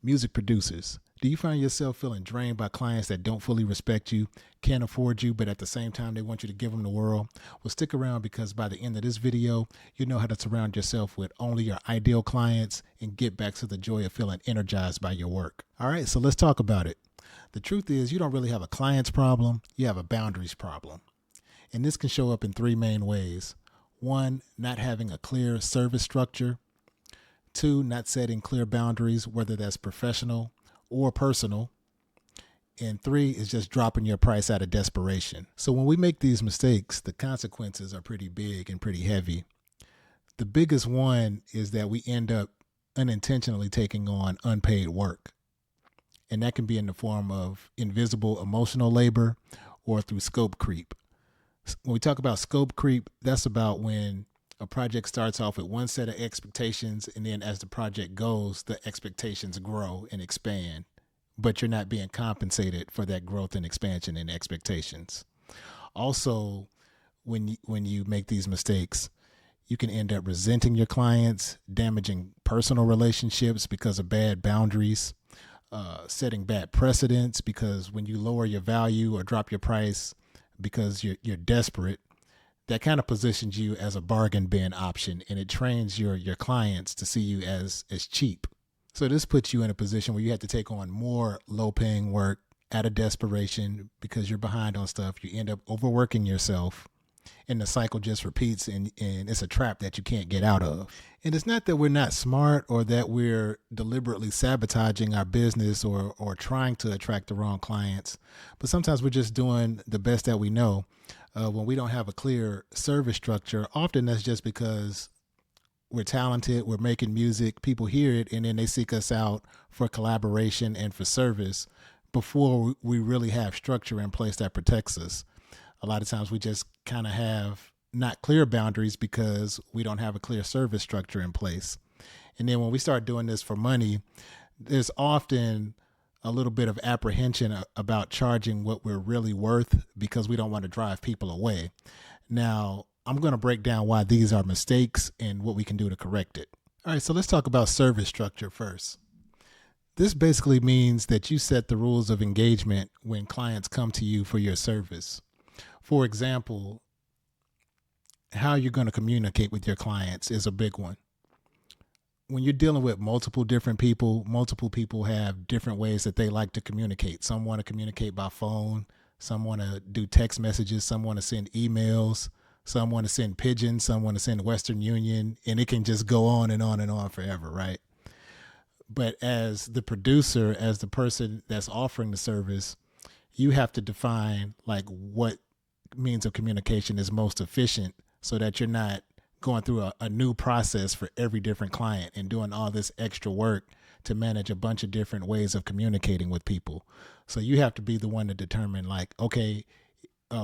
Music producers, do you find yourself feeling drained by clients that don't fully respect you, can't afford you, but at the same time they want you to give them the world? Well, stick around because by the end of this video, you know how to surround yourself with only your ideal clients and get back to the joy of feeling energized by your work. All right, so let's talk about it. The truth is, you don't really have a client's problem, you have a boundaries problem. And this can show up in three main ways. One, not having a clear service structure. Two, not setting clear boundaries, whether that's professional or personal. And three is just dropping your price out of desperation. So when we make these mistakes, the consequences are pretty big and pretty heavy. The biggest one is that we end up unintentionally taking on unpaid work. And that can be in the form of invisible emotional labor or through scope creep. When we talk about scope creep, that's about when a project starts off with one set of expectations, and then as the project goes, the expectations grow and expand, but you're not being compensated for that growth and expansion in expectations. Also, when you make these mistakes, you can end up resenting your clients, damaging personal relationships because of bad boundaries, setting bad precedents because when you lower your value or drop your price because you're desperate, that kind of positions you as a bargain bin option, and it trains your clients to see you as cheap. So this puts you in a position where you have to take on more low paying work out of desperation because you're behind on stuff. You end up overworking yourself, and the cycle just repeats, and it's a trap that you can't get out of. And it's not that we're not smart or that we're deliberately sabotaging our business or trying to attract the wrong clients, but sometimes we're just doing the best that we know. When we don't have a clear service structure, often that's just because we're talented, we're making music, people hear it, and then they seek us out for collaboration and for service before we really have structure in place that protects us. A lot of times we just kind of have not clear boundaries because we don't have a clear service structure in place. And then when we start doing this for money, there's often a little bit of apprehension about charging what we're really worth because we don't want to drive people away. Now, I'm going to break down why these are mistakes and what we can do to correct it. All right, so let's talk about service structure first. This basically means that you set the rules of engagement when clients come to you for your service. For example, how you're going to communicate with your clients is a big one. When you're dealing with multiple people have different ways that they like to communicate. Some want to communicate by phone, some want to do text messages, some want to send emails, some want to send pigeons, some want to send Western Union, and it can just go on and on and on forever, right? But as the producer, as the person that's offering the service, you have to define like what means of communication is most efficient so that you're not going through a new process for every different client and doing all this extra work to manage a bunch of different ways of communicating with people. So you have to be the one to determine like, okay,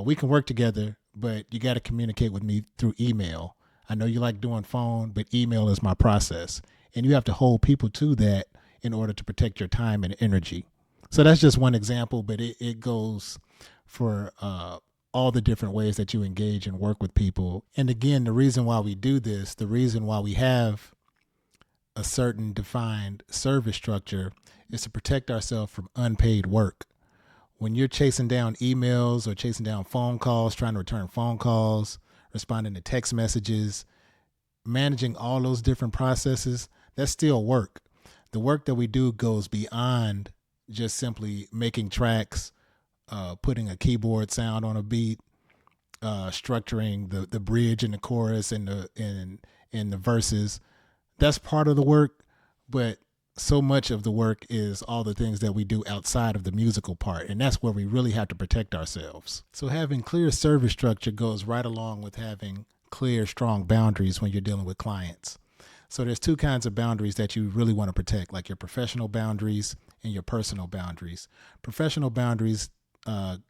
we can work together, but you got to communicate with me through email. I know you like doing phone, but email is my process. And you have to hold people to that in order to protect your time and energy. So that's just one example, but it goes for all the different ways that you engage and work with people. And again, the reason why we do this, the reason why we have a certain defined service structure is to protect ourselves from unpaid work. When you're chasing down emails or chasing down phone calls, trying to return phone calls, responding to text messages, managing all those different processes, that's still work. The work that we do goes beyond just simply making tracks, putting a keyboard sound on a beat, structuring the bridge and the chorus and the verses. That's part of the work, but so much of the work is all the things that we do outside of the musical part, and that's where we really have to protect ourselves. So having clear service structure goes right along with having clear, strong boundaries when you're dealing with clients. So there's two kinds of boundaries that you really want to protect, like your professional boundaries and your personal boundaries. Professional boundaries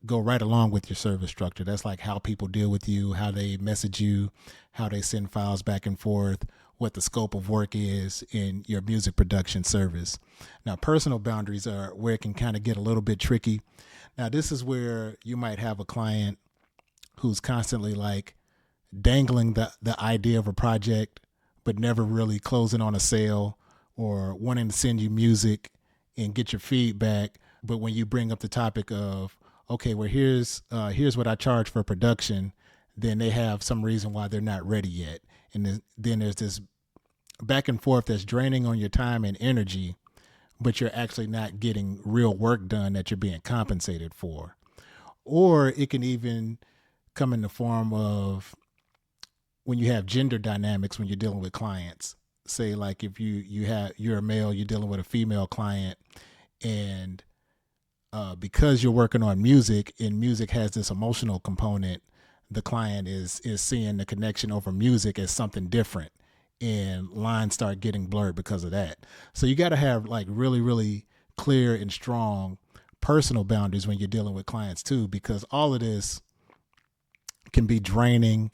go right along with your service structure. That's like how people deal with you, how they message you, how they send files back and forth, what the scope of work is in your music production service. Now, personal boundaries are where it can kind of get a little bit tricky. Now, this is where you might have a client who's constantly like dangling the idea of a project, but never really closing on a sale, or wanting to send you music and get your feedback. But when you bring up the topic of, okay, well, here's what I charge for production, then they have some reason why they're not ready yet. And then there's this back and forth that's draining on your time and energy, but you're actually not getting real work done that you're being compensated for. Or it can even come in the form of when you have gender dynamics when you're dealing with clients. Say like if you're a male, you're dealing with a female client, and because you're working on music and music has this emotional component, the client is seeing the connection over music as something different, and lines start getting blurred because of that. So you got to have like really, really clear and strong personal boundaries when you're dealing with clients too, because all of this can be draining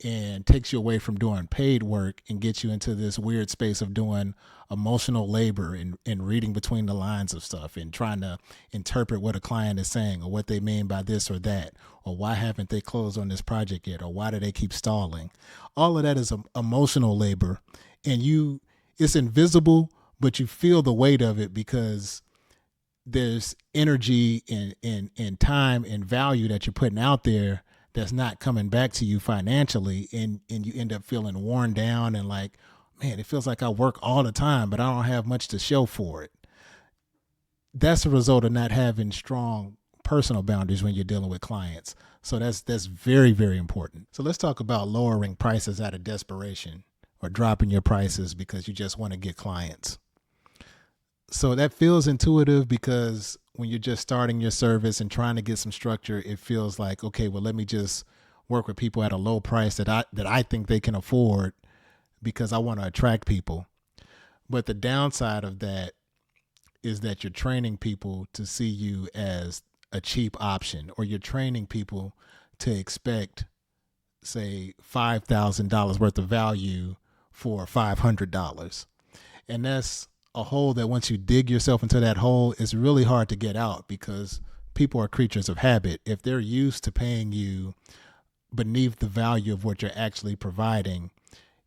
and takes you away from doing paid work and gets you into this weird space of doing emotional labor and reading between the lines of stuff and trying to interpret what a client is saying or what they mean by this or that, or why haven't they closed on this project yet, or why do they keep stalling. All of that is emotional labor, and it's invisible, but you feel the weight of it because there's energy and time and value that you're putting out there that's not coming back to you financially, and you end up feeling worn down and like, man, it feels like I work all the time, but I don't have much to show for it. That's a result of not having strong personal boundaries when you're dealing with clients. So that's very, very important. So let's talk about lowering prices out of desperation or dropping your prices because you just want to get clients. So that feels intuitive because when you're just starting your service and trying to get some structure, it feels like, okay, well, let me just work with people at a low price that I think they can afford because I want to attract people. But the downside of that is that you're training people to see you as a cheap option, or you're training people to expect, say, $5,000 worth of value for $500. And that's a hole that once you dig yourself into that hole, it's really hard to get out because people are creatures of habit. If they're used to paying you beneath the value of what you're actually providing,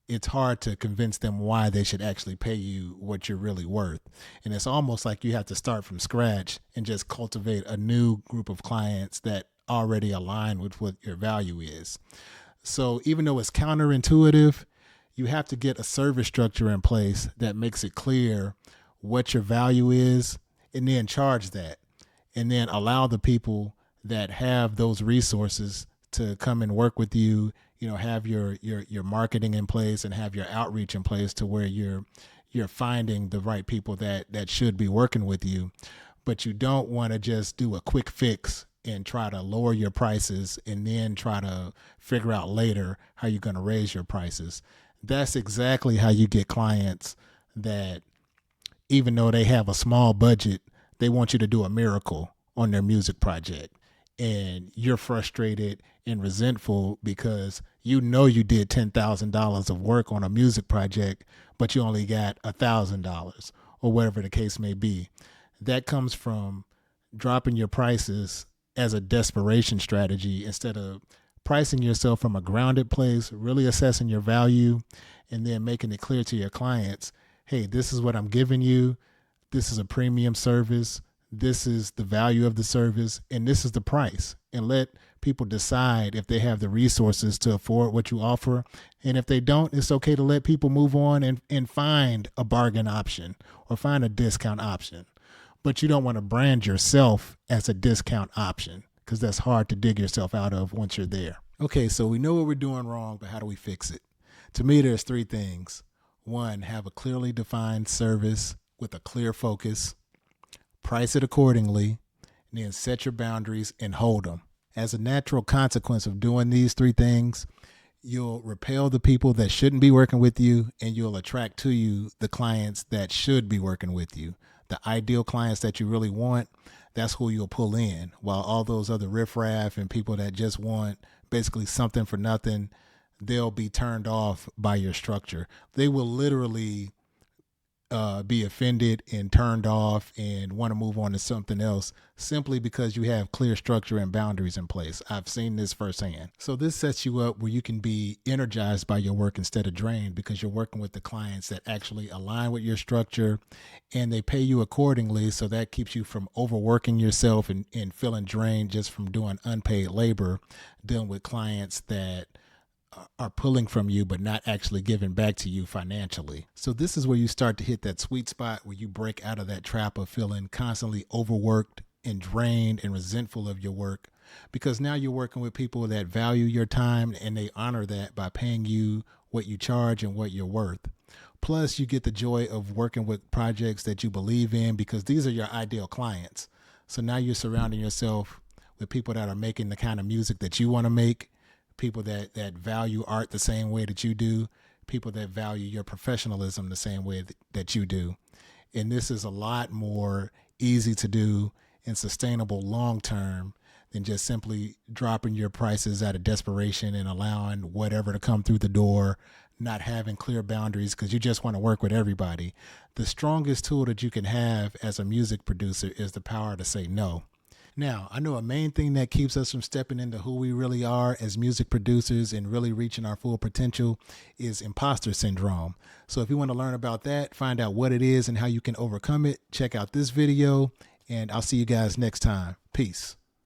it's hard to convince them why they should actually pay you what you're really worth. And it's almost like you have to start from scratch and just cultivate a new group of clients that already align with what your value is. So even though it's counterintuitive, you have to get a service structure in place that makes it clear what your value is, and then charge that, and then allow the people that have those resources to come and work with you. You know, have your marketing in place and have your outreach in place to where you're finding the right people that should be working with you. But you don't want to just do a quick fix and try to lower your prices and then try to figure out later how you're going to raise your prices. That's exactly how you get clients that, even though they have a small budget, they want you to do a miracle on their music project. And you're frustrated and resentful because you know you did $10,000 of work on a music project, but you only got $1,000 or whatever the case may be. That comes from dropping your prices as a desperation strategy instead of pricing yourself from a grounded place, really assessing your value, and then making it clear to your clients, hey, this is what I'm giving you. This is a premium service. This is the value of the service, and this is the price. And let people decide if they have the resources to afford what you offer. And if they don't, it's okay to let people move on and find a bargain option or find a discount option. But you don't want to brand yourself as a discount option, because that's hard to dig yourself out of once you're there. Okay, so we know what we're doing wrong, but how do we fix it? To me, there's three things. One, have a clearly defined service with a clear focus, price it accordingly, and then set your boundaries and hold them. As a natural consequence of doing these three things, you'll repel the people that shouldn't be working with you, and you'll attract to you the clients that should be working with you. The ideal clients that you really want, that's who you'll pull in, while all those other riffraff and people that just want basically something for nothing, they'll be turned off by your structure. They will literally be offended and turned off and want to move on to something else simply because you have clear structure and boundaries in place. I've seen this firsthand. So this sets you up where you can be energized by your work instead of drained, because you're working with the clients that actually align with your structure and they pay you accordingly. So that keeps you from overworking yourself and feeling drained just from doing unpaid labor, dealing with clients that are pulling from you but not actually giving back to you financially. So this is where you start to hit that sweet spot where you break out of that trap of feeling constantly overworked and drained and resentful of your work, because now you're working with people that value your time and they honor that by paying you what you charge and what you're worth. Plus, you get the joy of working with projects that you believe in, because these are your ideal clients. So now you're surrounding yourself with people that are making the kind of music that you want to make, people that value art the same way that you do, people that value your professionalism the same way that you do. And this is a lot more easy to do and sustainable long term than just simply dropping your prices out of desperation and allowing whatever to come through the door, not having clear boundaries because you just want to work with everybody. The strongest tool that you can have as a music producer is the power to say no. Now, I know a main thing that keeps us from stepping into who we really are as music producers and really reaching our full potential is imposter syndrome. So if you want to learn about that, find out what it is and how you can overcome it, check out this video, and I'll see you guys next time. Peace.